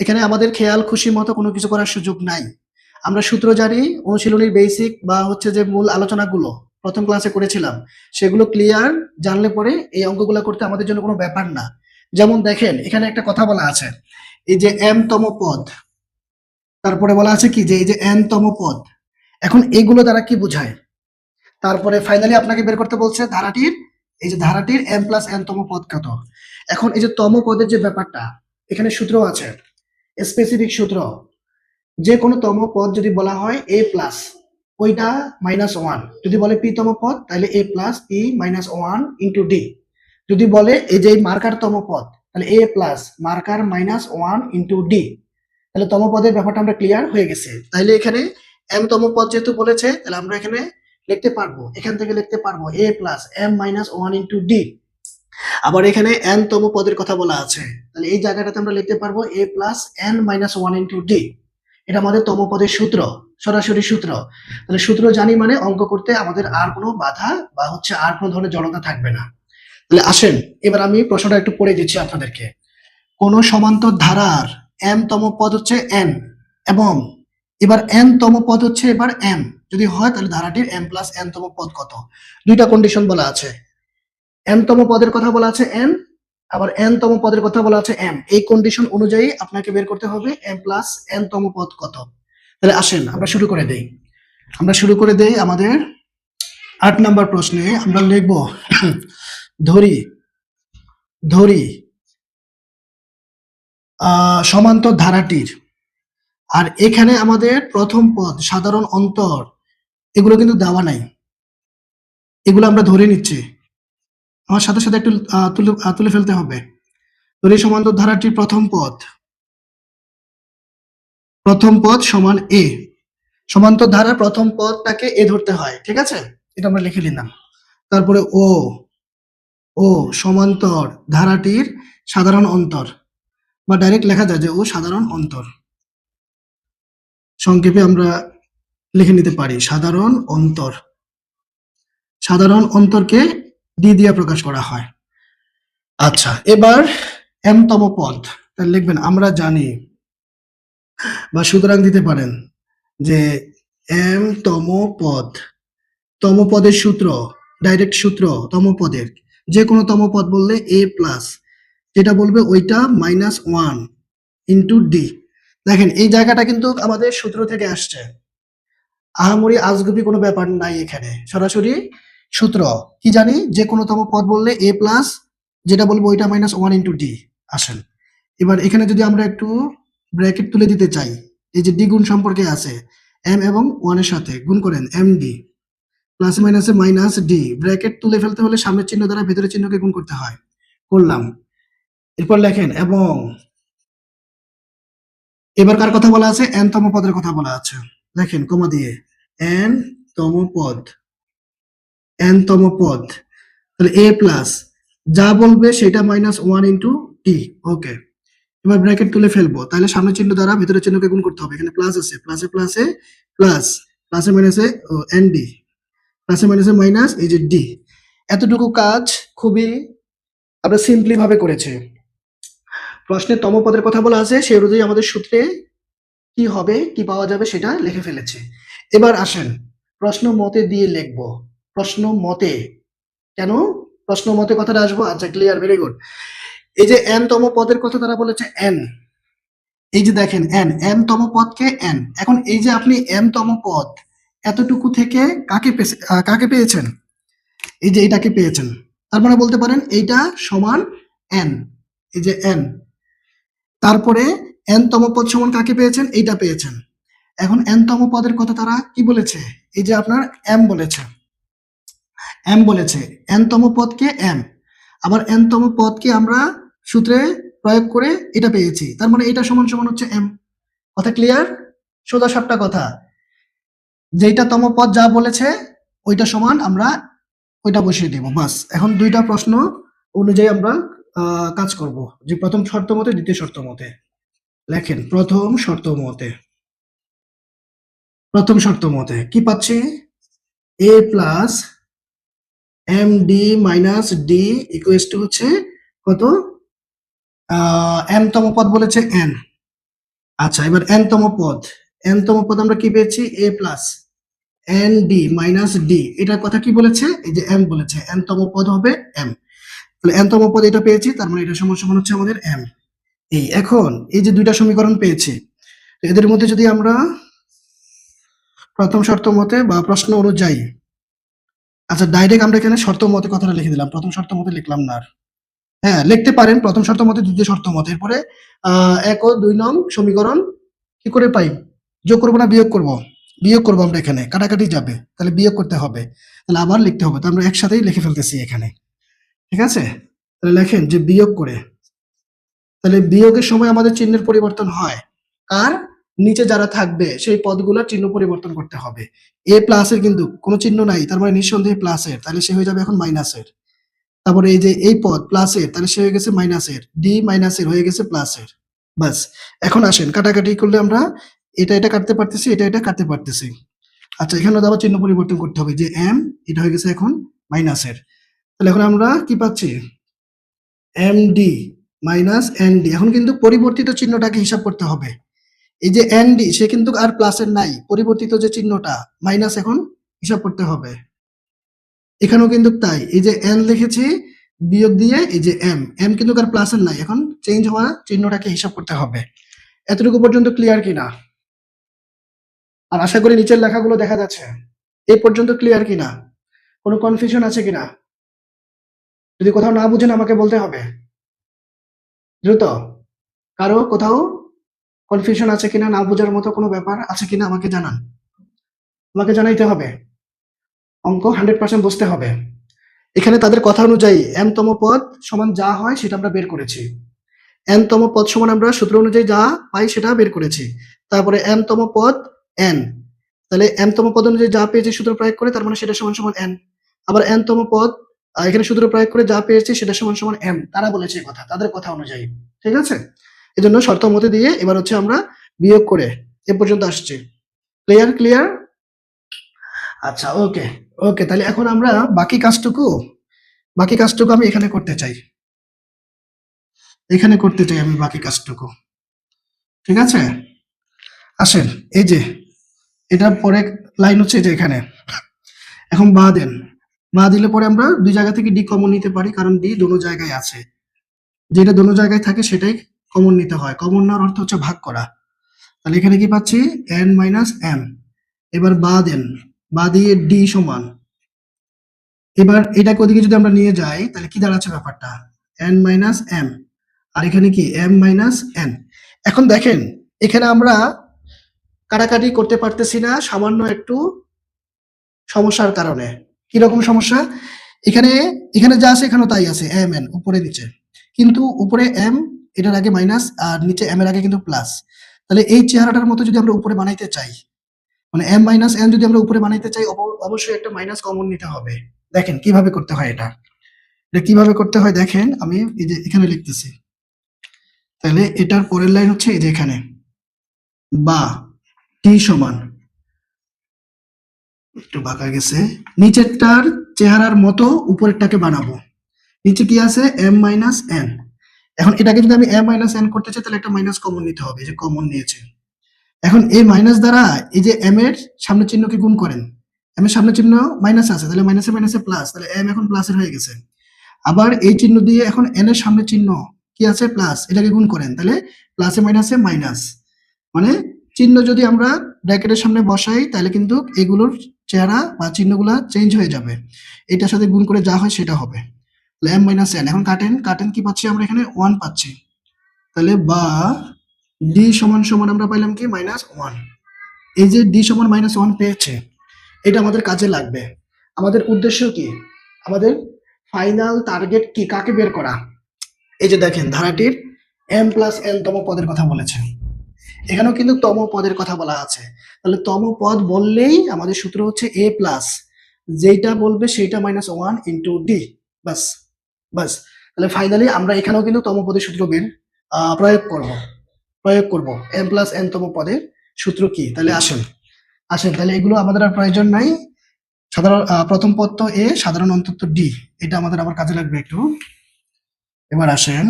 এখানে আমাদের খেয়াল খুশি মতো কোনো কিছু করার সুযোগ নাই। আমরা সূত্র জানি, অনুশীলনীর বেসিক বা হচ্ছে যে মূল আলোচনাগুলো প্রথম ক্লাসে করেছিলাম, সেগুলো ক্লিয়ার জানলে পরে এই অঙ্কগুলো করতে আমাদের জন্য কোনো ব্যাপার না। যেমন দেখেন এখানে একটা কথা বলা আছে, এই যে m তম পদ, তারপরে বলা আছে কি যে এই যে n তম পদ। এখন এগুলো দ্বারা কি বোঝায়? তারপরে ফাইনালি আপনাকে বের করতে বলছে ধারাটির, এই যে ধারাটির m প্লাস n তম পদ কত। এখন এই যে তম পদের যে ব্যাপারটা, এখানে সূত্র আছে, স্পেসিফিক সূত্র। যে কোনো তম পদ যদি বলা হয় a প্লাস ওইটা -1, যদি বলে p তম পদ তাহলে a plus p -1 into d। যদি বলে এই যে মার্কার তম পদ তাহলে a plus marker -1 into d। তাহলে তম পদের ব্যাপারটা আমরা ক্লিয়ার হয়ে গেছে। তাহলে এখানে m তম পদ যেহেতু বলেছে, তাহলে আমরা এখানে লিখতে পারবো, এখান থেকে লিখতে পারবো a plus m-1 into d। আবার এখানে n তম পদের কথা বলা আছে, তাহলে এই জায়গাটাতে আমরা লিখতে পারবো a plus n-1 into d। এটা আমাদের তম পদের সূত্র, সরাসরি সূত্র। তাহলে সূত্র জানি মানে অঙ্ক করতে আমাদের আর কোনো বাধা বা হচ্ছে আর কোনো ধরনের জড়তা থাকবে না। তাহলে আসেন এবার আমি প্রশ্নটা একটু পড়ে দিচ্ছি আপনাদেরকে। কোন সমান্তর ধারার m তম পদ হচ্ছে n, এবং এবার n তম পদ হচ্ছে এবার m, যদি হয় তাহলে ধারাটির m প্লাস n তম পদ কত। দুইটা কন্ডিশন বলা আছে, m তম পদের কথা বলা আছে n, আবার n তম পদের কথা বলা আছে m। এই কন্ডিশন অনুযায়ী আপনাকে বের করতে হবে m প্লাস n তম পদ কত। তাহলে আসেন আমরা শুরু করে দেই আমাদের 8 নাম্বার প্রশ্নে। আমরা লিখব ধরি ধরি সমান্তর ধারাটির, আর এখানে আমাদের প্রথম পদ সাধারণ অন্তর এগুলো কিন্তু দেওয়া নাই, এগুলো আমরা ধরে নিচ্ছি। আমার সাথে সাথে একটু তুলে ফেলতে হবে। ধরি সমান্তর ধারাটির প্রথম পদ সমান a। সমান্তর ধারার প্রথম পদটাকে a ধরতে হয়, ঠিক আছে, এটা আমরা লিখে নিলাম। তারপরে ও সমান্তর ধারাটির সাধারণ অন্তর, বা ডাইরেক্ট লেখা যায় যে ও সাধারণ অন্তর, সংক্ষেপে আমরা লিখে নিতে পারি সাধারণ অন্তর। সাধারণ অন্তরকে d দিয়ে প্রকাশ করা হয়। আচ্ছা, এবার m তম পদ, তাহলে লিখবেন আমরা জানি, বা সুতরাং দিতে পারেন যে m তম পদ, তম পদের সূত্র, ডাইরেক্ট সূত্র তম পদের, যে কোনো তম পদ বললে a প্লাস যেটা বলবে ওইটা -1 ইন্টু d। দেখেন এই জায়গাটা কিন্তু আমাদের সূত্র থেকে আসছে, আহামরি আজগুবি কোনো ব্যাপার নাই, এখানে সরাসরি সূত্র। কি জানি যে কোনো তম পদ বললে a প্লাস যেটা বলবো ওইটা -1 ইন্টু d। আসেন এবার এখানে যদি আমরা একটু ব্র্যাকেট তুলে দিতে চাই, এই যে d গুণ সম্পর্কে আছে, m এবং 1 এর সাথে গুণ করেন md, প্লাস মাইনাসে মাইনাস d, ব্র্যাকেট তুলে ফেলতে হলে সামনের চিহ্ন দ্বারা ভেতরের চিহ্নকে গুণ করতে হয়, করলাম। এরপর লেখেন এবং এবার কার কথা বলা আছে, n তম পদের কথা বলা আছে, দেখেন কমা দিয়ে n তম পদ, n তম পদ, তাহলে a প্লাস যা বলবে সেটা -1 ইন্টু d। ওকে, এবার ব্র্যাকেট তুলে ফেলবো, তাহলে সামনের চিহ্ন দ্বারা ভেতরের চিহ্নকে গুণ করতে হবে। এখানে প্লাস আছে, প্লাসে প্লাসে প্লাস, প্লাসে মাইনাসে nd, প্লাসে মাইনাসে মাইনাস, এই যে d। এতটুকু কাজ খুবই আমরা সিম্পলি ভাবে করেছি। প্রশ্নে তম পদের কথা বলা আছে, সেই অনুযায়ী আমাদের সূত্রে কি হবে, কি পাওয়া যাবে সেটা লিখে ফেলেছি। এবার আসেন প্রশ্ন মতে দিয়ে লিখবো। প্রশ্ন মতে, কেন প্রশ্ন মতে কথাটা আসবো? আচ্ছা ক্লিয়ার, ভেরি গুড। এই যে n তম পদের কথা তারা বলেছে n, এই যে দেখেন n তম পদকে n। এখন এই যে আপনি m তম পদ এতটুকু থেকে কাকে পেয়েছেন, এই যে এটাকে পেয়েছেন, তার মানে বলতে পারেন এইটা সমান n, এই যে n। তারপরে n তম পদ সমান কাকে পেয়েছেন, এইটা পেয়েছেন। এখন n তম পদের কথা তারা কি বলেছে, এই যে আপনার m বলেছে, n তম পদকে m, আবার n তম পদকে আমরা সূত্রে প্রয়োগ করে এটা পেয়েছি, তার মানে এটা সমান সমান হচ্ছে m। কথা ক্লিয়ার? সোজা সাপটা কথা, যেটা তম পদ যা বলেছে ওইটা সমান আমরা ওইটা বসিয়ে দিব, বাস। এখন দুইটা প্রশ্ন অনুযায়ী আমরা কাজ করব, যে প্রথম শর্ত মতে দ্বিতীয় শর্ত মতে। লেখেন প্রথম শর্ত মতে কি পাচ্ছি, a plus md minus d equals to হচ্ছে কত, m তম পদ বলেছে n, আচ্ছা, এবার n তম পদ আমরা কি পেয়েছি? a plus N D minus D. এটার কথা কি বলেছে? এই যে m বলেছে, n তম পদ হবে m। তাহলে n তম পদ এটা পেয়েছি, তার মানে এটা সমান সমান হচ্ছে আমাদের m। এখন এই যে দুইটা সমীকরণ পেয়েছি, তো এদের মধ্যে যদি আমরা প্রথম শর্ত মতে বা প্রশ্ন অনুযায়ী, আচ্ছা ডাইরেক্ট আমরা এখানে শর্ত মতে কথাটা লিখে দিলাম, প্রথম শর্ত মতে লিখলাম না আর। হ্যাঁ, লিখতে পারেন প্রথম শর্ত মতে, দ্বিতীয় শর্ত মতে। এরপরে ১ ও ২ নং সমীকরণ কি করে পাই? যোগ করবো না বিয়োগ করব? বিয়োগ করবো আমরা, এখানে কাটাকাটি যাবে, তাহলে বিয়োগ করতে হবে, তাহলে আবার লিখতে হবে। তো আমরা একসাথেই লিখে ফেলতেছি এখানে, ঠিক আছে? তাহলে লেখেন যে বিয়োগ করে, তাহলে বিয়োগের সময় আমাদের চিহ্নের পরিবর্তন হয়। কার? নিচে যারা থাকবে সেই পদগুলোর চিহ্ন পরিবর্তন করতে হবে। এ প্লাসের কিন্তু কোনো চিহ্ন নাই, তার মানে নিঃসন্দেহে প্লাসের, তাহলে সে হয়ে যাবে এখন মাইনাসের। তারপরে এই যে এই পদ প্লাসের, তাহলে সে হয়ে গেছে মাইনাসের, ডি মাইনাসের হয়ে গেছে প্লাসের। বাস, এখন আসেন কাটাকাটি করলে আমরা এটা কাটতে পারতেছি, এটা কাটতে পারতেছি। আচ্ছা, এখানে আবার চিহ্ন পরিবর্তন করতে হবে, যে এম এটা হয়ে গেছে এখন মাইনাসের। তাহলে এখন আমরা কি পাচ্ছি? M D minus N D. এখন কিন্তু পরিবর্তিত চিহ্নটাকে হিসাব করতে হবে। এই যে এন ডি সে কিন্তু আর প্লাসের নাই, পরিবর্তিত যে চিহ্নটা মাইনাস, এখন হিসাব করতে হবে। এখানেও কিন্তু তাই, এই যে এন লিখেছি বিয়োগ দিয়ে এই যে এম কিন্তু আর প্লাসের নাই, এখন চেঞ্জ হওয়া চিহ্নটাকে হিসাব করতে হবে। এতটুকু পর্যন্ত ক্লিয়ার কিনা? আর আশা করি নিচের লেখাগুলো দেখা যাচ্ছে। এই পর্যন্ত ক্লিয়ার কিনা? কোনো কনফিউশন আছে কিনা? যদি কোথাও না বুঝেন আমাকে বলতে হবে দ্রুত। কারো কোথাও কনফিউশন আছে কিনা, না বোঝার মতো কোনো ব্যাপার আছে কিনা আমাকে জানান, আমাকে জানাইতে হবে। অঙ্ক 100% বুঝতে হবে। এখানে তাদের কথা অনুযায়ী m তম পদ সমান যা হয় সেটা আমরা বের করেছি। n তম পদ সমান আমরা সূত্র অনুযায়ী যা পাই সেটা বের করেছি। তারপরে m তম পদ n, তাহলে m তম পদ অনুযায়ী যা পেয়েছি সূত্র প্রয়োগ করে, তার মানে সেটা সমান সমান n। আবার n তম পদ এখানে সূত্র প্রয়োগ করে যা পেয়েছি সেটা সমান সমান m। তারা বলেছে এই কথা, তাদের কথা অনুযায়ী, ঠিক আছে? এজন্য শর্ত মতে দিয়ে এবার হচ্ছে আমরা বিয়োগ করে এ পর্যন্ত আসছি। ক্লিয়ার? আচ্ছা, ওকে ওকে। তাহলে এখন আমরা বাকি কাজটুকু আমি এখানে করতে চাই, আমি বাকি কাজটুকু, ঠিক আছে? আসেন, এই যে এটা পরে লাইন হচ্ছে এই যে এখানে। এখন বা দিলে পরে আমরা দুই জায়গা থেকে ডি কমন নিতে পারি, কারণ ডি দোনো জায়গায় আছে। যেটা দোনো জায়গায় থাকে সেটাই কমন নিতে হয়। কমন নেওয়ার অর্থ হচ্ছে ভাগ করা। তাহলে এখানে কি পাচ্ছি? n minus m। এবার বা দিয়ে ডি সমান, এবার এটাকে ওদিকে যদি আমরা নিয়ে যাই তাহলে কি দাঁড়াচ্ছে ব্যাপারটা? n মাইনাস m, আর এখানে কি m মাইনাস n। এখন দেখেন এখানে আমরা কাটাকাটি করতে পারতেছি না, সামান্য একটু সমস্যার কারণে। কিরকম সমস্যা? এখানে এখানে যা আছে এখানেও তাই আছে, m n উপরে নিচে, কিন্তু উপরে m এটার আগে মাইনাস আর নিচে m এর আগে কিন্তু প্লাস। তাহলে এই চেহারাটার মতো যদি আমরা উপরে বানাইতে চাই, মানে m মাইনাস n যদি আমরা উপরে বানাইতে চাই, অবশ্যই একটা মাইনাস কমন নিতে হবে। দেখেন কিভাবে করতে হয় এটা কিভাবে করতে হয় দেখেন, আমি এই যে এখানে লিখতেছি। তাহলে এটার পরের লাইন হচ্ছে এই যে এখানে, বা টি সমান, একটু বাঁকা গেছে, নিচেরটার চেহারার মতো উপরেরটাকে বানাবো। নিচে কি আছে? m minus n। এখন এটাকে যদি আমি m মাইনাস n করতে চাই তাহলে একটা মাইনাস কমন নিতে হবে, যে কমন নিয়েছে। এখন এই মাইনাস দ্বারা এই যে m এর সামনে চিহ্নকে গুণ করেন, m এর সামনে চিহ্ন মাইনাস আছে, তাহলে মাইনাসে মাইনাসে প্লাস, তাহলে m এখন প্লাসের হয়ে গেছে। আবার এই চিহ্ন দিয়ে এখন n এর সামনে চিহ্ন কি আছে? প্লাস, এটাকে গুণ করেন, তাহলে প্লাসে মাইনাসে মাইনাস। মানে চিহ্ন যদি আমরা ব্র্যাকেটের সামনে বসাই তাহলে কিন্তু এগুলোর চেহারা বা চিহ্নগুলা চেঞ্জ হয়ে যাবে। এটার সাথে গুণ করে যা হয় সেটা হবে। তাহলে m মাইনাস n, এখন কাটেন কি পাচ্ছি আমরা? এখানে 1 পাচ্ছি। তাহলে বা ডি সমান সমান আমরা পাইলাম কি? -1। এই যে ডি সমান -1 পেয়েছে, এটা আমাদের কাজে লাগবে। আমাদের উদ্দেশ্য কি? আমাদের ফাইনাল টার্গেট কি? কাকে বের করা? এই যে দেখেন ধারাটির m প্লাস n তম পদের কথা বলেছে, এখানেও কিন্তু তম পদের কথা বলা আছে। তাহলে তম পদ বললেই আমাদের সূত্র হচ্ছে a প্লাস, যেটা বলবে সেটা -1 ইন্টু ডি। বাস বাস। তাহলে ফাইনালি আমরা এখানেও কিন্তু তম পদের সূত্র প্রয়োগ করব m প্লাস n তম পদের সূত্র কি? তাহলে আসেন তাহলে এগুলো আমাদের আর প্রয়োজন নাই। সাধারণ প্রথম পদ তো এ, সাধারণ অন্তত ডি, এটা আমাদের আবার কাজে লাগবে একটু। এবার আসেন,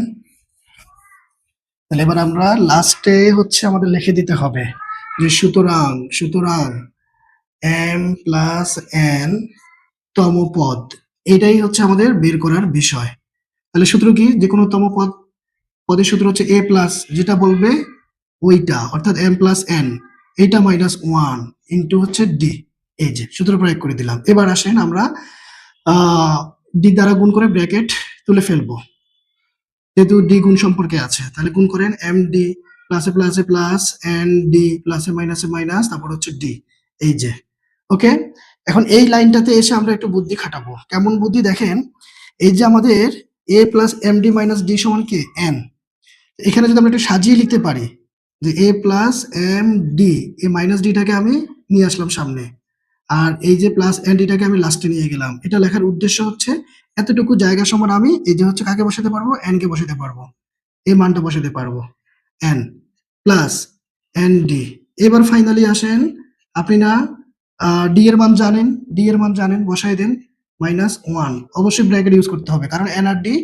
তাহলে এবার আমরা লাস্টে হচ্ছে আমাদের লিখে দিতে হবে যে সুতরাং সুতরাং m প্লাস n তম পদ, এটাই হচ্ছে আমাদের বের করার বিষয়। তাহলে সূত্র কি, যে কোনো তম পদের সূত্র হচ্ছে a প্লাস, যেটা বলবে ওইটা, অর্থাৎ m প্লাস n, এইটা মাইনাস 1 ইন্টু হচ্ছে d। এই যে সূত্র প্রয়োগ করে দিলাম। এবার আসেন আমরা d দ্বারা গুণ করে ব্র্যাকেট তুলে ফেলবো, যেহেতু d গুণ সম্পর্কে আছে। তাহলে গুণ করেন এম ডি, প্লাসে প্লাসে প্লাস, এন ডি, প্লাসে মাইনাসে মাইনাস, তারপর হচ্ছে ডি। এই যে ওকে। এখন এই লাইনটাতে এসে আমরা একটু বুদ্ধি খাটাবো। কেমন বুদ্ধি দেখেন, এই যে আমাদের A plus M D minus D সমান কি এন, এখানে যদি আমরা একটু সাজিয়ে লিখতে পারি যে এ প্লাস এম ডি, এই মাইনাস ডিটাকে আমি নিয়ে আসলাম সামনে, আর এই যে প্লাস এন ডিটাকে আমি লাস্টে নিয়ে গেলাম। এটা লেখার উদ্দেশ্য হচ্ছে এতটুকু জায়গা সমান আমি এই যে হচ্ছে কাকে বসাতে পারবো, এন কে বসাতে পারবো, এই মানটা বসাতে পারবো, এন প্লাস এন ডি। এবার ফাইনালি আসেন, আপনি না ডি এর মান জানেন, ডি এর মান জানেন, বসাই দেন মাইনাস 1। অবশ্যই ব্র্যাকেট ইউজ করতে হবে, কারণ এন আর ডি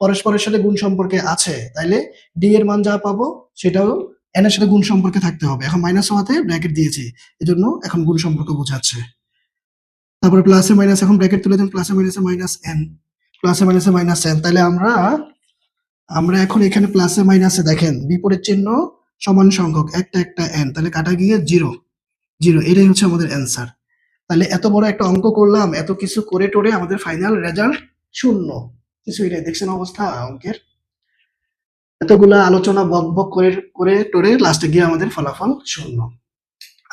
পরস্পরের সাথে গুণ সম্পর্কে আছে। তাইলে ডি এর মান যা পাবো সেটাও এন এর সাথে গুণ সম্পর্কে থাকতে হবে। এখন মাইনাস হওয়াতে ব্র্যাকেট দিয়েছি, এজন্য এখন গুণ সম্পর্ক বোঝাচ্ছে। তারপরে প্লাসে মাইনাস, এখন ব্র্যাকেট তুলে দেন, প্লাসে মাইনাসে মাইনাস এন, প্লাসে মাইনাসে মাইনাস এন। তাহলে আমরা আমরা এখন এখানে প্লাসে মাইনাসে দেখেন বিপরীত চিহ্ন সমান সংখ্যক, একটা একটা এন, তাহলে কাটা গিয়ে জিরো জিরো, এটাই হচ্ছে আমাদের অ্যান্সার। তাহলে এত বড় একটা অঙ্ক করলাম, এত কিছু করে টোরে আমাদের ফাইনাল রেজাল্ট শূন্য, কিছুই নেই। দেখছেন অবস্থা অঙ্কের, এতগুলা আলোচনা বক বক করে করে টোরে লাস্টে গিয়ে আমাদের ফলাফল শূন্য।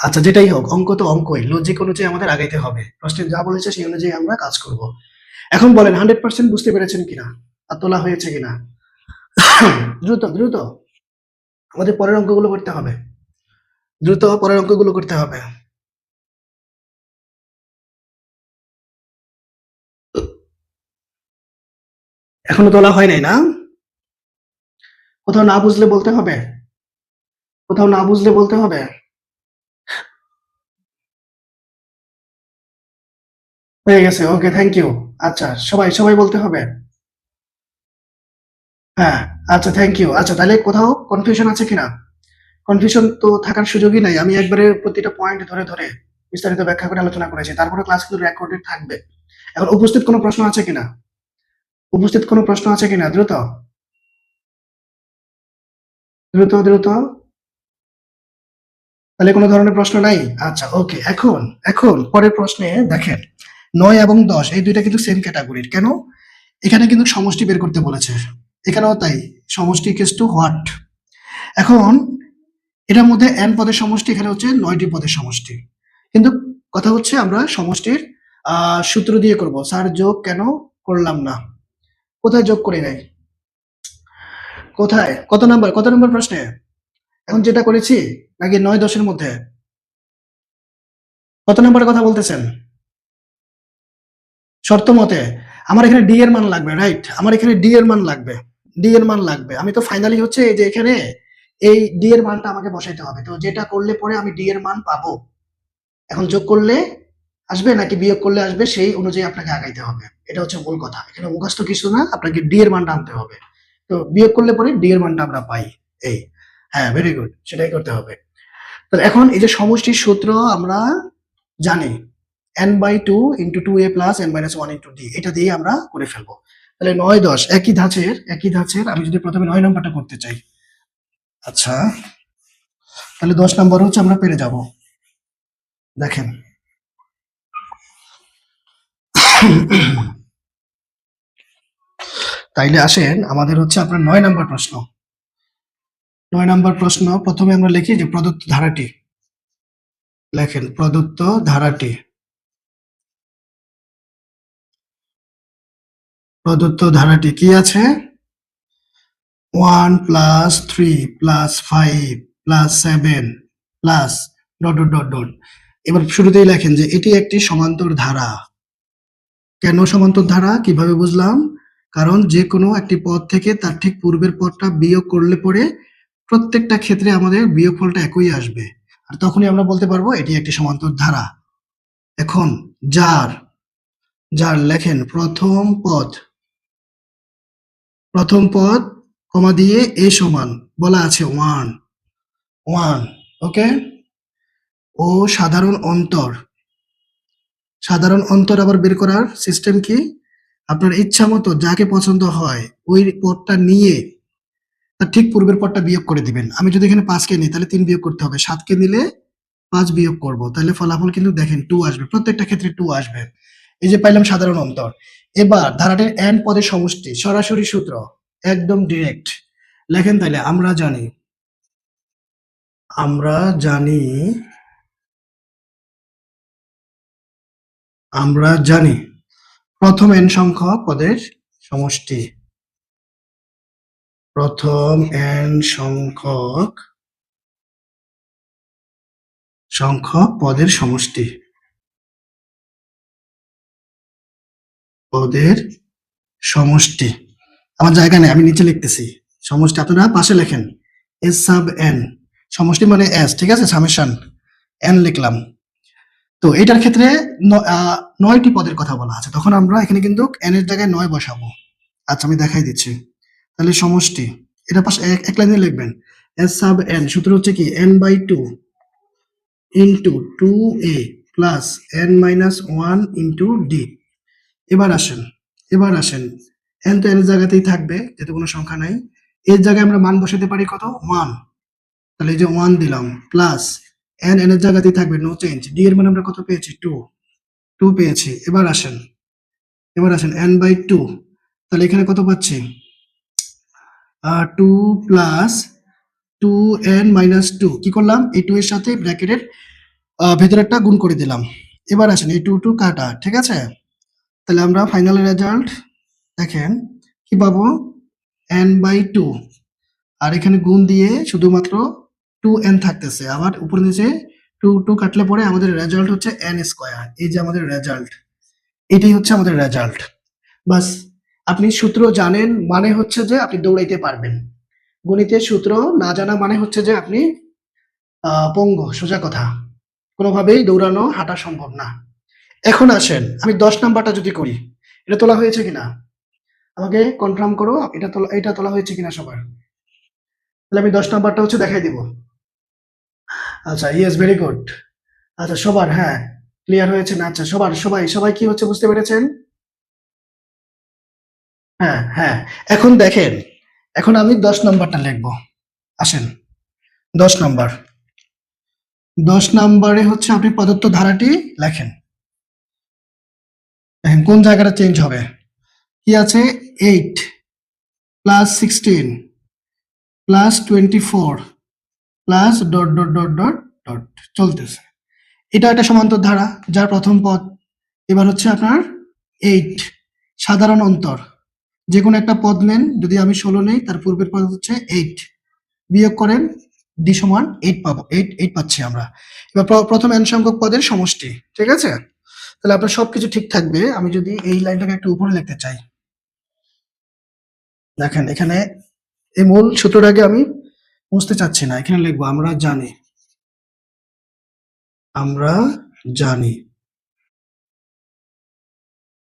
আচ্ছা যেটাই হোক, অঙ্ক তো অঙ্কই, লজিক অনুযায়ী আমাদের আগাইতে হবে, প্রশ্নে যা বলেছে সেই অনুযায়ী আমরা কাজ করব। এখন বলেন 100% বুঝতে পেরেছেন কিনা, আর তোলা হয়েছে কিনা? দ্রুত দ্রুত আমাদের পরের অঙ্কগুলো করতে হবে, দ্রুত পরের অঙ্কগুলো করতে হবে। এখনো তোলা হয় নাই না? কোথাও না বুঝলে বলতে হবে, কোথাও না বুঝলে বলতে হবে। হয়ে গেছে, ওকে, থ্যাংক ইউ। আচ্ছা সবাই সবাই বলতে হবে। হ্যাঁ, আচ্ছা থ্যাংক ইউ। আচ্ছা তাহলে কোথাও কনফিউশন আছে কিনা? কনফিউশন তো থাকার সুযোগই নাই, আমি একবারে প্রতিটা পয়েন্ট ধরে ধরে বিস্তারিত ব্যাখ্যা করে আলোচনা করেছি, তারপরে ক্লাস কিন্তু রেকর্ডেড থাকবে। এখন উপস্থিত কোনো প্রশ্ন আছে কিনা, উপস্থিত কোনো প্রশ্ন আছে কিনা? দ্রুত দ্রুত দ্রুত। তাহলে কোনো ধরনের প্রশ্ন নাই? আচ্ছা ওকে। এখন এখন পরের প্রশ্নে দেখেন 9 এবং 10 এই দুইটা কিন্তু সেম ক্যাটাগরির। কেন? এখানে কিন্তু সমষ্টি বের করতে বলেছে, এখানেও তাই, সমষ্টি ইকুয়ালস টু হোয়াট। এখন এটার মধ্যে n পদের সমষ্টি, এখানে হচ্ছে 9টি পদের সমষ্টি। কিন্তু কথা হচ্ছে আমরা সমষ্টির সূত্র দিয়ে করব। স্যার যোগ কেন করলাম না? কোথায় যোগ করি নাই? কোথায়? কত নাম্বার প্রশ্নে? এখন যেটা করেছি নাকি 9-10 এর মধ্যে? কত নাম্বারের কথা বলতেছেন? শর্ত মতে আমার এখানে ডি এর মান লাগবে, রাইট? আমার এখানে ডি এর মান লাগবে, ডি এর মান লাগবে। আমি তো ফাইনালি হচ্ছে এই যে এখানে এই ডি এর মানটা আমাকে বসাইতে হবে। তো যেটা করলে পরে আমি ডি এর মান পাবো। এখন যোগ করলে আসবে নাকি বিয়োগ করলে আসবে, সেই অনুযায়ী আপনাকে আগাইতে হবে। এটা হচ্ছে মূল কথা। এখানে মুখস্থ কিছু না, আপনাকে ডি এর মানটা আনতে হবে। তো বিয়োগ করলে পরে ডি এর মানটা আমরা পাই। এই, হ্যাঁ ভেরি গুড, সেটাই করতে হবে। তো এখন এই যে সমষ্টির সূত্র আমরা জানি, n/2 × 2a + n-1 × d, এটা দিয়ে আমরা করে ফেলবো। তাহলে 9-10 একই ধাঁচের। আমি যদি প্রথমে 9 নাম্বারটা করতে চাই, আচ্ছা তাহলে 10 নাম্বার হচ্ছে আমরা পেরে যাব। দেখেন তাইলে আসেন আমাদের হচ্ছে আপনার 9 নাম্বার প্রশ্ন। 9 নাম্বার প্রশ্ন, প্রথমে আমরা লিখি যে প্রদত্ত ধারাটি, লেখেন প্রদত্ত ধারাটি, প্রদত্ত ধারাটি কি আছে? 1 + 3 + 5 + 7 plus dot dot dot dot. এবার শুরুতেই লেখেন যে এটি একটি সমান্তর ধারা। কেন সমান্তর ধারা, কিভাবে বুঝলাম? কারণ যে কোনো একটি পদ থেকে তার ঠিক পূর্বের পদটা বিয়োগ করলে পরে প্রত্যেকটা ক্ষেত্রে আমাদের বিয়োগফলটা একই আসবে, আর তখনই আমরা বলতে পারবো এটি একটি সমান্তর ধারা। এখন যার যার লেখেন প্রথম পদ কমা দিয়ে এ সমান বলা আছে 1 1, ওকে। ও সাধারণ অন্তর আবার বের করার সিস্টেম কি, আপনার ইচ্ছা মতো যাকে পছন্দ হয় ওই পদটা নিয়ে তার ঠিক পূর্বের পদটা বিয়োগ করে দিবেন। আমি যদি এখানে 5 কে নিই তাহলে 3 বিয়োগ করতে হবে, 7 কে নিলে 5 বিয়োগ করব, তাহলে ফলাফল কিন্তু দেখেন 2 আসবে, প্রত্যেকটা ক্ষেত্রে 2 আসবে। এই যে পাইলাম সাধারণ অন্তর। এবার ধারাটির n পদের সমষ্টি, সরাসরি সূত্র, একদম ডিরেক্ট লেখেন। তাহলে আমরা জানি প্রথম n সংখ্যক পদের সমষ্টি, প্রথম n সংখ্যক পদের সমষ্টি, পদের সমষ্টি। আমার জায়গা নেই, আমি নিচে লিখতেছি সমষ্টি, আপনারা পাশে লেখেন এস সাব এন, সমষ্টি মানে এস, ঠিক আছে, সামেশন এন লিখলাম। তো এটার ক্ষেত্রে 9টি পদের কথা বলা আছে, তখন আমরা এখানে কিন্তু এন এর জায়গায় 9 বসাবো। আচ্ছা আমি দেখাই দিচ্ছি। তাহলে সমষ্টি, এটা পাশে এক লাইনে লিখবেন, এস সাব এন সূত্র হচ্ছে কি n/2 into 2a plus n-1 into D. এবার আসেন n তো n এর জায়গাতেই থাকবে যেহেতু কোনো সংখ্যা নাই, এর জায়গায় আমরা মান বসাতে পারি কত, 1, তাহলে এই যে 1 দিলাম প্লাস n এর জায়গাতেই থাকবে, নো চেঞ্জ, ডি এর মান আমরা কত পেয়েছি, 2 পেয়েছি। এবার আসেন n/2, তাহলে এখানে কত পাচ্ছি, 2 প্লাস 2n-2, কি করলাম, এই 2 এর সাথে ব্র্যাকেটের ভেতরেরটা গুণ করে দিলাম। এবার আসেন এই 2 কাটা, ঠিক আছে। তাহলে আমরা ফাইনাল রেজাল্ট দেখেন কি পাবো, n/2, আর এখানে গুণ দিয়ে শুধুমাত্র 2n থাকতেছে, আবার উপর নিচে 2 কাটলে পরে আমাদের রেজাল্ট হচ্ছে n²। এই যে আমাদের রেজাল্ট, এটাই হচ্ছে আমাদের রেজাল্ট। বাস, আপনি সূত্র জানেন মানে হচ্ছে যে আপনি দৌড়াইতে পারবেন। গণিতের সূত্র না জানা মানে হচ্ছে যে আপনি পঙ্গু, সোজা কথা, কোনোভাবেই দৌড়ানো হাঁটা সম্ভব না। এখন আসেন আমি 10 নাম্বারটা যদি করি, এটা তোলা হয়েছে কিনা আমাকে কনফার্ম করো, এটা তোলা হয়েছে কিনা সবার। তাহলে আমি 10 নাম্বারটা হচ্ছে দেখাই দিব। আচ্ছা, ইয়েস, ভেরি গুড। আচ্ছা সবার, হ্যাঁ ক্লিয়ার হয়েছে না, আচ্ছা সবাই কি হচ্ছে বুঝতে পেরেছেন, হ্যাঁ হ্যাঁ। এখন দেখেন, এখন আমি 10 নাম্বারটা লিখবো, আসেন 10 নাম্বার। 10 নাম্বারে হচ্ছে আপনি প্রদত্ত ধারাটি লেখেন। দেখেন কোন জায়গাটা চেঞ্জ হবে, কি আছে, 8 plus 16 plus 24 plus dot dot dot dot dot চলতেছে। এটা একটা সমান্তর ধারা যার প্রথম পদ। এবার হচ্ছে আপনার 8 সাধারণ অন্তর, যে কোনো একটা পদ নেন, যদি আমি 16 নেই তার পূর্বের পদ হচ্ছে 8, বিয়োগ করেন ডি সমান 8 পাবো, 8 পাচ্ছি আমরা। এবার প্রথম n সংখ্যক পদের সমষ্টি, ঠিক আছে। তাহলে আপনার সবকিছু ঠিক থাকবে। আমি যদি এই লাইনটাকে একটু উপরে লিখতে চাই, দেখেন এখানে এই মূল সূত্রটাকে আমি বুঝতে চাচ্ছি না, এখানে লিখবো আমরা জানি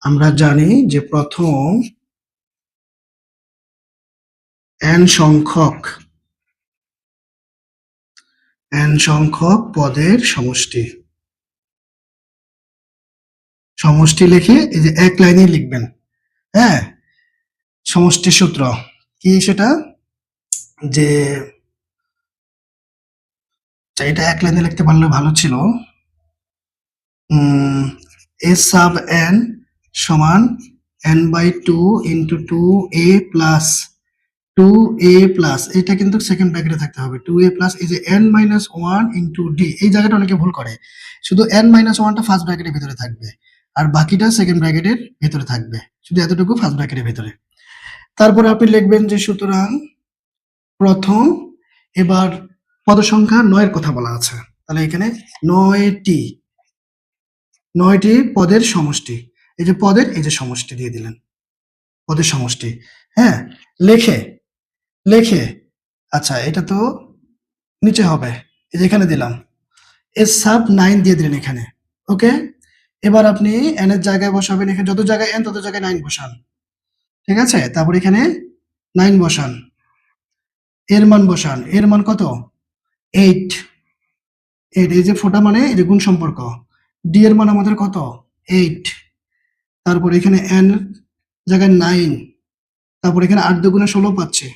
আমরা জানি যে প্রথম n সংখ্যক পদের সমষ্টি লিখে এই যে এক লাইনে লিখবেন, হ্যাঁ। সমষ্টির সূত্র কি সেটা, যে এটা এক লাইনে লিখতে পারলে ভালো ছিল, এ সাব n সমান n/2 into 2a plus 2a plus, এটা কিন্তু সেকেন্ড ব্র্যাকেটে থাকতে হবে, 2a প্লাস এই যে n-1 ইন্টু d, এই জায়গাটা অনেকে ভুল করে, শুধু n-1টা ফার্স্ট ব্র্যাকেটের ভিতরে থাকবে আর বাকিটা সেকেন্ড ব্র্যাকেটের ভিতরে থাকবে, শুধু এতটুকু ফার্স্ট ব্র্যাকেটের ভিতরে। তারপরে আপনি লিখবেন যে সুতরাং প্রথম, এবার পদ সংখ্যা 9 এর কথা বলা আছে, তাহলে এখানে 9টি পদের সমষ্টি, এই যে পদের এই যে সমষ্টি দিয়ে দিলেন, পদের সমষ্টি, হ্যাঁ। লেখে আচ্ছা এটা তো নিচে হবে, এই যে এখানে দিলাম এস সাব 9 দিয়ে দিলেন এখানে, ওকে। এবার আপনি n এর জায়গায় বসাবেন, এখানে যত জায়গায় n তত জায়গায় 9 বসান, ঠিক আছে। তারপর এখানে 9 বসান, এর মান বসান, এর মান কত? 8। এই যে ফোঁটা মানে এই যে গুণ সম্পর্ক, ডি এর মান আমাদের কত? 8। তারপর এখানে এন জায়গায় 9, তারপর এখানে 8 দুগুণে 16 পাচ্ছি,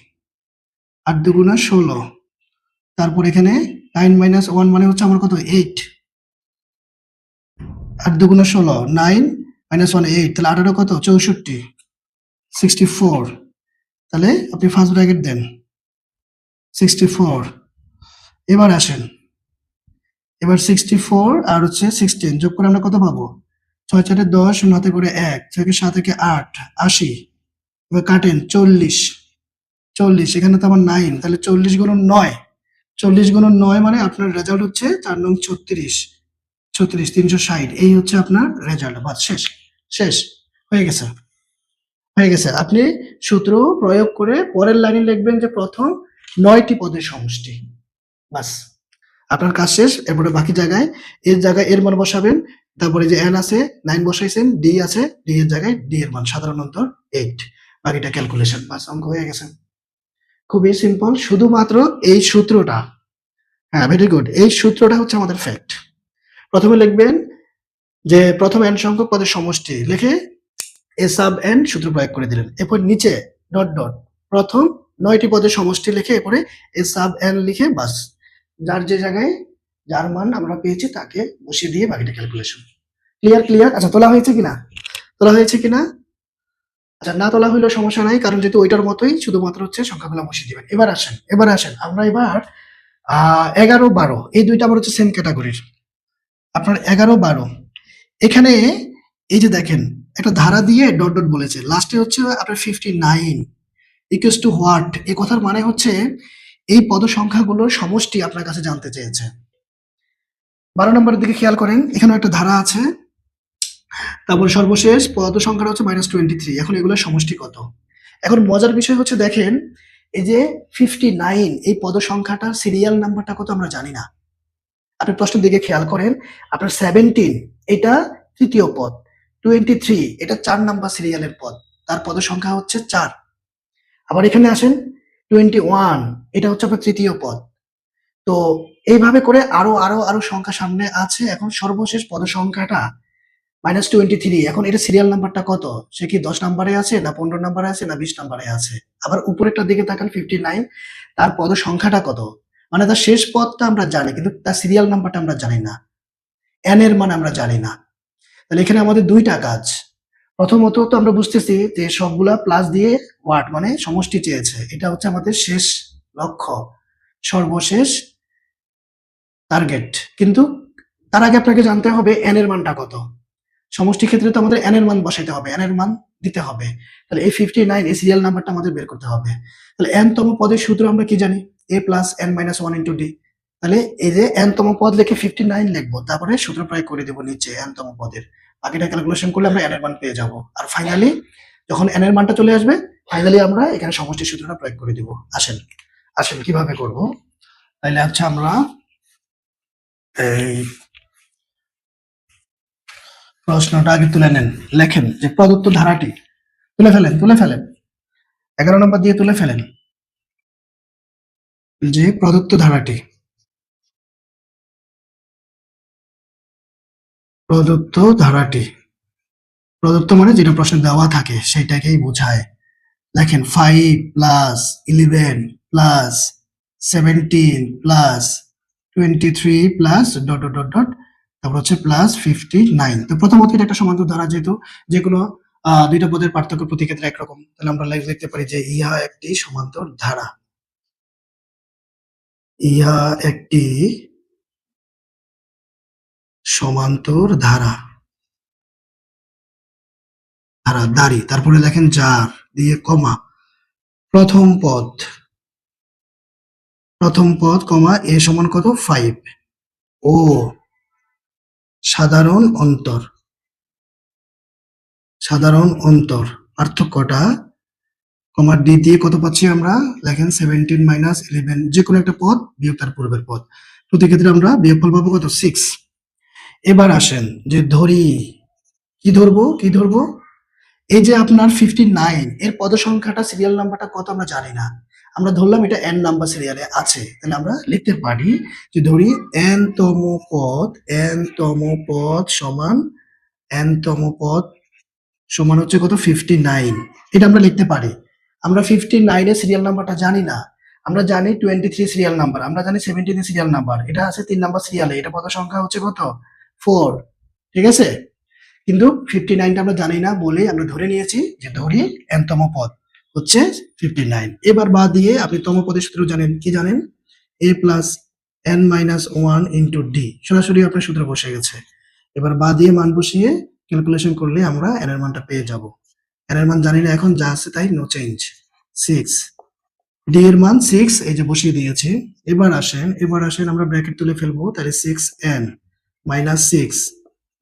8 দুগুণে 16। তারপর এখানে 9 মাইনাস 1 মানে হচ্ছে আমার কত? 8। 8 দুগুণে 16, 9 মাইনাস 1 8, তাহলে 18 কত? 64, 64। তাহলে আপনি ফার্স্ট ব্র্যাকেট দেন 64। এবার আসেন, এবার 64 আর হচ্ছে 16 যোগ করে আমরা কত পাবো? 6 4 10, 0 হাতে করে 1, 6 7 8, 80। এবার কাটেন 40, 40, এখানে তো আমার 9, তাহলে 40 গুণন 9, 40 গুণন 9 মানে আপনার রেজাল্ট হচ্ছে 4 নং 36, 36 360। এই হচ্ছে আপনার রেজাল্ট। বাস, শেষ, শেষ হয়ে গেছে, হয়ে গেছে। আপনি সূত্র প্রয়োগ করে পরের লাইনে লিখবেন যে প্রথম 9টি পদের সমষ্টি। বাস, আপনার কাজ শেষ। এরপরে বাকি জায়গায় এর জায়গায় এর মান বসাবেন, তারপরে যে এন আছে 9 বসাইছেন, ডি আছে, ডি এর জায়গায় ডি এর মান সাধারণ অন্তর 8, বাকিটা ক্যালকুলেশন। বাস, অঙ্ক হয়ে গেছে। খুবই সিম্পল, শুধুমাত্র এই সূত্রটা, হ্যাঁ ভেরি গুড, এই সূত্রটা হচ্ছে আমাদের ফ্যাক্ট। প্রথমে লিখবেন যে প্রথম এন সংখ্যক পদের সমষ্টি, লিখে এ সাব এন সূত্র প্রয়োগ করে দিলেন। এরপর নিচে ডট ডট প্রথম 9টি পদের সমষ্টি লিখে এরপরে এ সাব এন লিখে বাস, যার যে জায়গায় যার মান আমরা পেয়েছি তাকে বসিয়ে দিয়ে বাকিটা ক্যালকুলেশন। ক্লিয়ার? ক্লিয়ার। আচ্ছা, তোলা হয়েছে কিনা? তোলা হয়েছে কিনা? আচ্ছা, না তোলা হইলেও সমস্যা নাই, কারণ যেহেতু ওইটার মতোই, শুধুমাত্র হচ্ছে সংখ্যাগুলো বসিয়ে দিবেন। এবার আসেন, এবার আসেন আমরা এবার 11 12 এই দুইটা আবার হচ্ছে সেম ক্যাটাগরির। আপনার 11 12 এখানে এই যে দেখেন একটা ধারা দিয়ে ডট ডট বলেছে, লাস্টে হচ্ছে আপনার 59 ইকুয়ালস টু হোয়াট। এই কথার মানে হচ্ছে এই পদ সংখ্যাগুলোর সমষ্টি আপনার কাছে জানতে চেয়েছে। 12 নম্বরের দিকে খেয়াল করেন, এখানে একটা ধারা আছে, তারপর সর্বশেষ পদ সংখ্যাটা হচ্ছে -23। এখন এগুলোর সমষ্টি কত? এখন মজার বিষয় হচ্ছে দেখেন, এই যে 59 এই পদ সংখ্যাটার সিরিয়াল নাম্বারটা কত আমরা জানি না। আপনি প্রশ্নের দিকে খেয়াল করেন, আপনার 17 এটা তৃতীয় পদ, 23 এটা 4 নাম্বার সিরিয়ালের পদ, তার পদ সংখ্যা হচ্ছে 4। আবার এখানে আসেন 21 এটা হচ্ছে আপনার তৃতীয় পদ। তো এইভাবে করে আরো আরো আরো সংখ্যা সামনে আছে। এখন সর্বশেষ পদ সংখ্যাটা -23, এখন এটা সিরিয়াল নাম্বারটা কত? সে কি 10 নাম্বারে আছে, না 15 নাম্বারে আছে, না 20 নাম্বারে আছে? আবার উপরেরটার দিকে তাকান 59, তার পদ সংখ্যাটা কত? মানে তার শেষ পদটা আমরা জানি, কিন্তু তার সিরিয়াল নাম্বারটা আমরা জানি না, এন এর মান আমরা জানি না। তাহলে এখানে আমাদের দুইটা কাজ। প্রথমত তো আমরা বুঝতেছি যে সবগুলা প্লাস দিয়ে ওয়াট মানে সমষ্টি চেয়েছে, এটা হচ্ছে আমাদের শেষ লক্ষ্য, সর্বশেষ টার্গেট। কিন্তু তার আগে আপনাকে জানতে হবে এন এর মানটা কত। সমষ্টি ক্ষেত্রে তো আমাদের এন এর মান বসাইতে হবে, এন এর মান দিতে হবে। তাহলে এই 59 এই সিরিয়াল নাম্বারটা আমাদের বের করতে হবে। তাহলে এন তম পদের সূত্র আমরা কি জানি? a plus n minus 1 into D. তাহলে এই যে এন তম পদ লিখে 59 লিখবো, তারপরে সূত্র প্রয়োগ করে দেবো নিচে এন তম পদের, বাকিটা ক্যালকুলেশন করলে আমরা এন এর মান পেয়ে যাব। আর ফাইনালি যখন এন এর মানটা চলে আসবে, ফাইনালি আমরা এখানে সমষ্টি সূত্রটা প্রয়োগ করে দিব। আসেন, আসেন কিভাবে করব। তাইলে আচ্ছা, আমরা এই প্রশ্নটা আগে তুলে নেন। লেখেন যে প্রদত্ত ধারাটি, তুলে ফেলেন, তুলে ফেলেন, 11 নম্বর দিয়ে তুলে ফেলেন যে প্রদত্ত ধারাটি, প্রদত্ত ধারাটি, প্রদত্ত মানে যেটা প্রশ্নে দেওয়া থাকে সেটাকেই বোঝায়। দেখেন 5 plus 11 plus 17 plus 23 plus dot dot dot dot, তারপর হচ্ছে প্লাস 59। তো প্রথমত এটা একটা সমান্তর ধারা, যেহেতু যে কোনো দুইটা পদের পার্থক্য প্রতি ক্ষেত্রে একরকম, তাহলে আমরা লিখতে পারি যে ইহা একটি সমান্তর ধারা, ইহা একটি সমান্তর ধারা, ধারা দাঁড়ি, তারপরে লেখেন যার দিয়ে কমা প্রথম পদ, প্রথম পদ কমা এ সমান কত 5 ও সাধারণ অন্তর, সাধারণ অন্তর পার্থক্যটা কমা ডি দিয়ে কত পাচ্ছি আমরা, লেখেন 17 মাইনাস 11, যে কোনো একটা পদ বিয়োগ তার পূর্বের পদ, প্রতি ক্ষেত্রে আমরা বিয়োগফল পাবো কত 6। এবার আসেন যে ধরি, কি ধরবো, কি ধরবো, এই যে আপনার 59 এর পদ সংখ্যাটা সিরিয়াল নাম্বারটা কত আমরা জানি না। আমরা ধরলাম এটা n নাম্বার সিরিয়ালে আছে, তাহলে আমরা লিখতে পারি যে ধরি n তম পদ সমান হচ্ছে কত 59, এটা আমরা লিখতে পারি। আমরা 59 এর সিরিয়াল নাম্বারটা জানি না, আমরা জানি 23 সিরিয়াল নাম্বার, আমরা জানি 17 সিরিয়াল নাম্বার, এটা আছে 3 নাম্বার সিরিয়ালে, এটা পদ সংখ্যা হচ্ছে কত 4, ঠিক আছে। কিন্তু 59টা আমরা জানি না বলে আমরা ধরে নিয়েছি যে ধরি n তম পদ হচ্ছে 59। এবার বাদ দিয়ে আপনি তম পদের সূত্র জানেন, কি জানেন, a plus n minus 1 into D, সরাসরি আপনার সূত্র বসে গেছে। এবার বাদ দিয়ে মান বসিয়ে ক্যালকুলেশন করলে আমরা n এর মানটা পেয়ে যাব। n এর মান জানি না, এখন যা আছে তাই, নো চেঞ্জ, 6। d এর মান 6, এই যে বসিয়ে দিয়েছি। এবার আসেন আমরা ব্র্যাকেট তুলে ফেলবো, তাহলে 6n মাইনাস 6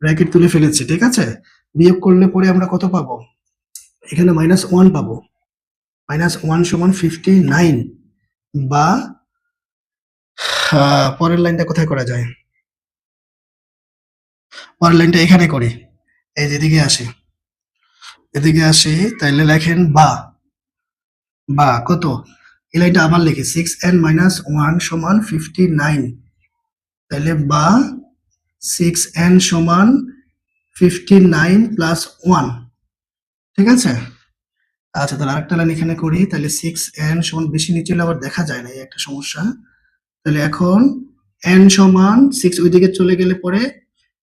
ব্র্যাকেট তুলে ফেলেছি, ঠিক আছে। বিয়োগ করলে পরে আমরা কত পাবো, এখানে -1 পাবো। -1 সমান 59, বা পরের লাইনটা কোথায় করা যায়, পরের লাইনটা এখানে করি, এই যে এদিকে আসি, তাইলে লেখেন বা কত, এই লাইনটা আবার লিখি 6n মাইনাস 1 সমান 59, তাইলে বা 6n সমান 59 প্লাস 1, ঠিক আছে। আচ্ছা, তাহলে আরেকটা লাইন এখানে করি, তাহলে 6n সমান, বেশি নিচে হলে আবার দেখা যায় না, এই একটা সমস্যা। তাহলে এখন n সমান 6 ওইদিকে চলে গেলে পরে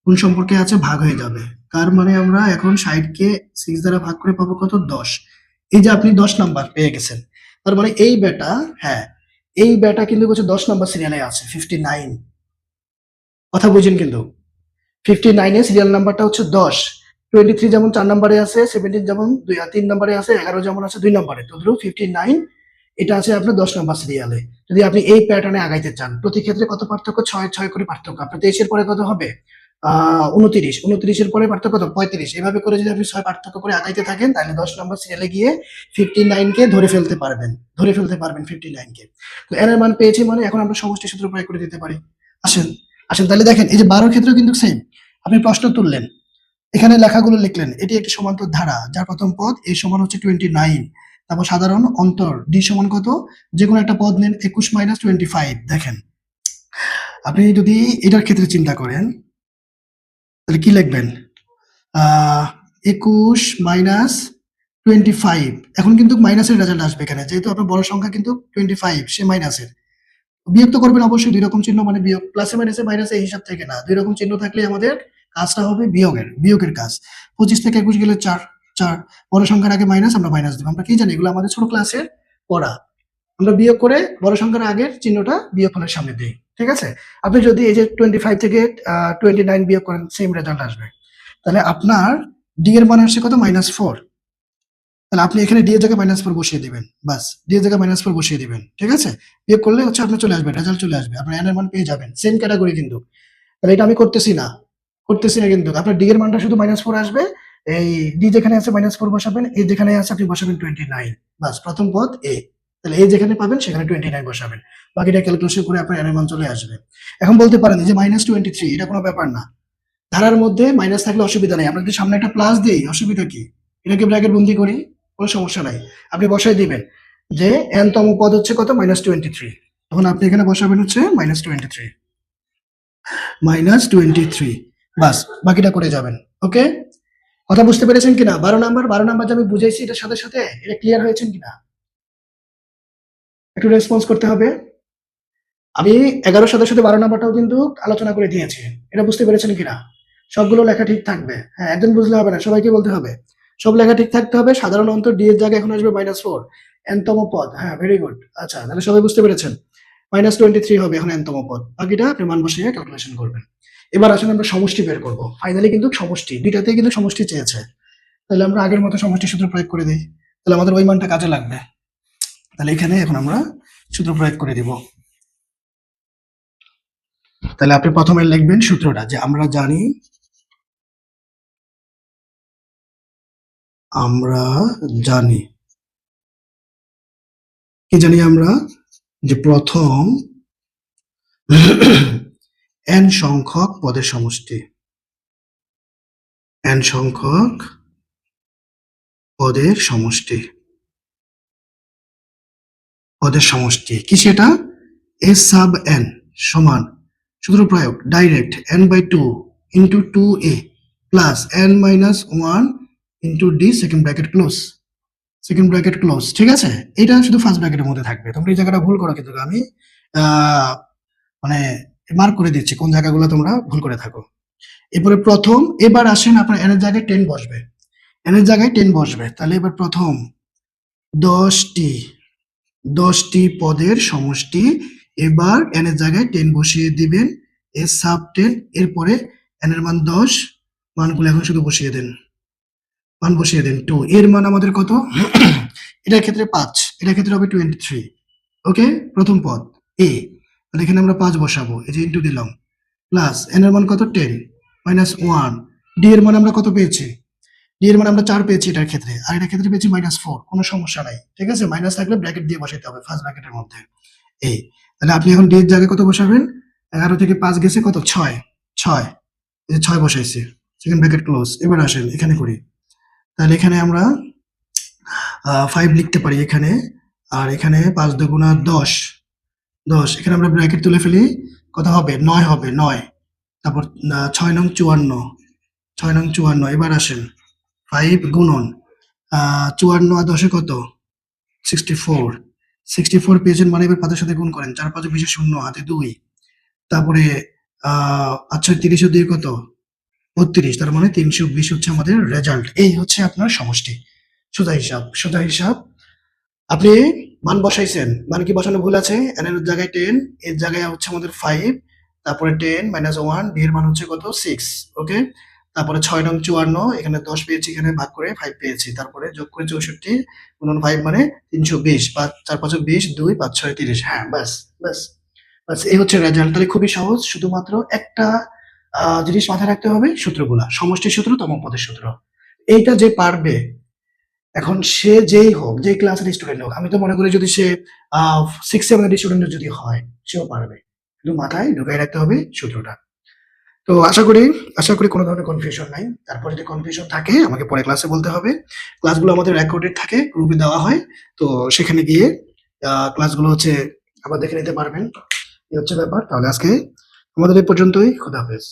কোন সম্পর্কে আছে, ভাগ হয়ে যাবে। তার মানে আমরা এখন 60 কে 6 দ্বারা ভাগ করে পাবো কত, 10। এই যে আপনি 10 নাম্বার পেয়ে গেছেন, তার মানে এই বেটা, হ্যাঁ এই বেটা কিন্তু হচ্ছে 10 নাম্বার সিরিয়ালে আছে 59, কথা বুঝেন কিন্তু। 59 এর সিরিয়াল নাম্বারটা হচ্ছে 10। 23 যেমন 4 নম্বরে আছে, 17 যেমন 3 নম্বরে আছে, 11 যেমন আছে 2 নম্বরে, তো ধরো 59 এটা আছে আপনার 10 নম্বর সিরিয়ালে। যদি আপনি এই প্যাটার্নে আগাইতে চান, প্রতি ক্ষেত্রে কত পার্থক্য, 6 করে পার্থক্য। আপনার 23 এর পরে কত হবে, 29 এর পরে পার্থক্য কত, 35। এভাবে করে যদি আপনি 6 পার্থক্য করে আগাইতে থাকেন, তাহলে 10 নম্বর সিরিয়ালে গিয়ে 59 কে ধরে ফেলতে পারবেন 59 কে। তো এর মান পেয়েছি, মানে এখন আমরা সমষ্টি সূত্র প্রয়োগ করে দিতে পারি। আসেন আসেন তাহলে দেখেন, এই যে 12 ক্ষেত্রেও কিন্তু সেম, আপনি প্রশ্ন তুললেন, এখানে লেখাগুলো লিখলেন, এটি একটি সমান্তর ধারা যার প্রথম পদ a সমান হচ্ছে 29, তারপর সাধারণ অন্তর d সমান কত, যে কোনো একটা পদ নেন 21 মাইনাস 25। দেখেন, আপনি যদি এটার ক্ষেত্রে চিন্তা করেন, তাহলে কি লিখবেন, 21 মাইনাস 25, এখন কিন্তু মাইনাসের রেজাল্ট আসবে এখানে, যেহেতু আপনার বড় সংখ্যা কিন্তু 25, সে মাইনাসের। বিয়োগ তো করবেন অবশ্যই, দুই রকম চিহ্ন মানে বিয়োগ, প্লাসে মাইনাসে, মাইনাসে এই হিসাব থেকে না, দুই রকম চিহ্ন থাকলে আমাদের কাজটা হবে বিয়োগের কাজ। 25 থেকে 21 গেলে 4, বড় সংখ্যার আগে মাইনাস, আমরা মাইনাস দেবো। আমরা কি জানি, এগুলো আমাদের ছোট ক্লাসের পড়া। আমরা বিয়োগ করে বড় সংখ্যার আগের চিহ্নটা বিয়োগ ফলের সামনে দিই, ঠিক আছে। আপনি যদি এই যে 25 থেকে 29 বিয়োগ করেন, সেম রেজাল্ট আসবে। তাহলে আপনার ডি এর মান আসছে কত, -4। তাহলে আপনি এখানে ডি এর জায়গায় -4 বসিয়ে দিবেন, বাস ডি এর জায়গায় -4 বসিয়ে দিবেন, ঠিক আছে। বিয়োগ করলে হচ্ছে আপনার চলে আসবে, রেজাল্ট চলে আসবে, আপনার এন এর মান পেয়ে যাবেন, সেম ক্যাটাগরি কিন্তু। তাহলে এটা আমি করতেছি না কিন্তু, আপনার ডি এর মানটা শুধু -4 আসবে, এই ডি যেখানে আছে -4 বসাবেন, এই যেখানে আছে আপনি বসাবেন 29, বাস প্রথম পদ এ। তাহলে এই যেখানে পাবেন সেখানে 29 বসাবেন, বাকিটা ক্যালকুলেশন করে আপনার এন এর মান চলে আসবে। এখন বলতে পারেন যে -23, এটা কোনো ব্যাপার না, ধারার মধ্যে মাইনাস থাকলে অসুবিধা নেই, আমরা যদি সামনে একটা প্লাস দিই, অসুবিধা কি, এটাকে ব্র্যাকেট বন্দি করি, কোনো সমস্যা নাই। আপনি বসাই দিবেন যে n তম পদ হচ্ছে কত, -23, তখন আপনি এখানে বসাবেন হচ্ছে -23, বাস বাকিটা করে যাবেন। ওকে, কথা বুঝতে পেরেছেন কিনা? 12 নাম্বার যে আমি বুঝাইছি, এটার সাথে সাথে এটা ক্লিয়ার হয়েছেন কিনা, একটু রেসপন্স করতে হবে। আমি 11 সাথে সাথে 12 নাম্বারটাও কিন্তু আলোচনা করে দিয়েছি, এটা বুঝতে পেরেছেন কিনা? সবগুলো লেখা ঠিক থাকবে, হ্যাঁ একজন বুঝলে হবে না, সবাইকে বলতে হবে, সব লেখা ঠিক থাকতে হবে। সাধারণ অন্তর ডি এর জায়গায় এখন আসবে -4, n তম পদ, হ্যাঁ ভেরি গুড। আচ্ছা, তাহলে সবাই বুঝতে পেরেছেন, -23 হবে এখন n তম পদ, বাকিটা আপনি মান বসিয়ে ক্যালকুলেশন করবেন। এবার আসলে আমরা সমষ্টি বের করব, ফাইনালি কিন্তু সমষ্টি, দুইটাতেই কিন্তু সমষ্টি চেয়েছে। তাহলে আমরা আগের মতো সমষ্টি সূত্র প্রয়োগ করে দিই, তাহলে আমাদের ওই মানটা কাজে লাগবে। তাহলে এখানে এখন আমরা সূত্র প্রয়োগ করে দিব। তাহলে আপনি প্রথমে লিখবেন সূত্রটা, যে আমরা জানি কি জানি আমরা, যে প্রথম n সংখ্যক পদের সমষ্টি, n সংখ্যক পদের সমষ্টি। পদের সমষ্টি কি সেটা এস সাব এন সমান সূত্র প্রয়োগ direct N by two into two A plus N minus one into D second bracket close ঠিক আছে এটা শুধু ফার্স্ট ব্র্যাকেটের মধ্যে থাকবে তোমরা এই জায়গাটা ভুল করো কিন্তু আমি আহ, মানে মার্ক করে দিচ্ছি কোন জায়গাগুলো তোমরা ভুল করে থাকো এরপরে প্রথম এবার আসেন আপনার এন এর জায়গায় 10 বসবে এন এর জায়গায় 10 বসবে তাহলে এবার প্রথম 10টি পদের সমষ্টি এবার এন এর জায়গায় 10 বসিয়ে দিবেন এস সাব 10 এরপরে এন এর মান 10 মানগুলো এখন শুধু বসিয়ে দেন মান বসিয়ে দেন 2 এর মান আমাদের কত এটার ক্ষেত্রে 5 এটার ক্ষেত্রে হবে 23 ওকে প্রথম পদ এ তাহলে এখানে আমরা 5 বসাবো এই যে ইনটু দিলাম প্লাস এন এর মান কত 10 মাইনাস 1 ডি এর মান আমরা কত পেয়েছি ডি এর মান আমরা 4 পেয়েছি এটার ক্ষেত্রে আর এটার ক্ষেত্রে পেয়েছি -4 কোনো সমস্যা নাই ঠিক আছে মাইনাস থাকলে ব্র্যাকেট দিয়ে বসাইতে হবে ফার্স্ট ব্র্যাকেটের মধ্যে এই তাহলে আপনি এখন ডি এর জায়গায় কত বসাবেন 11 থেকে 5 গেছে কত 6 এই যে 6 বসাইছি সেকেন্ড ব্র্যাকেট ক্লোজ এবার আসেন এখানে করি তাহলে এখানে আমরা 5 লিখতে পারি এখানে আর এখানে 5 দুগুণা 10 এখানে আমরা ব্র্যাকেট তুলে ফেলি কত হবে 9 হবে 9 তারপর 6 নং 54 এবার আসেন 5 গুণন 54 আর 10 কত 64 পেয়েছেন মানে এবার 5 এর সাথে গুণ করেন 4 5 20 শূন্য হাতে 2 তারপরে আচ্ছা 30 এর 2 কত 32 তার মানে 320 হচ্ছে আমাদের রেজাল্ট এই হচ্ছে আপনার সমষ্টি সোজা হিসাব আপনি মান বসাইছেন মান কি বসানো ভুল আছে এন এর জায়গায় 10 এর জায়গায় হচ্ছে আমাদের 5 তারপরে 10 মাইনাস 1 বি এর মান হচ্ছে কত 6 ওকে তারপরে 6 নং 54 এখানে 10 পেয়েছি এখানে ভাগ করে 5 পেয়েছি তারপরে যোগ করে 64 গুণন 5 মানে 320 5 4 5 20 2 5 6 30 হ্যাঁ বাস বাস বাস এই হচ্ছে রেজাল্ট তাহলে খুবই সহজ শুধুমাত্র একটা জিনিস মাথায় রাখতে হবে সূত্রগুলা সমষ্টির সূত্র তম পদের সূত্র এইটা যে পারবে এখন সে যেই হোক যে ক্লাসের স্টুডেন্ট হোক আমি তো মনে করি যদি সে 6-7 এর স্টুডেন্ট যদি হয় সেও পারবে কিন্তু মাথায় ঢুকাই রাখতে হবে সূত্রটা তো আশা করি কোনো ধরনের কনফিউশন নাই তারপর যদি কনফিউশন থাকে আমাকে পরে ক্লাসে বলতে হবে ক্লাসগুলো আমাদের রেকর্ডেড থাকে গ্রুপে দেওয়া হয় তো সেখানে গিয়ে ক্লাসগুলো হচ্ছে আবার দেখে নিতে পারবেন এই হচ্ছে ব্যাপার তাহলে আজকে আমাদের এই পর্যন্তই খোদা হাফেজ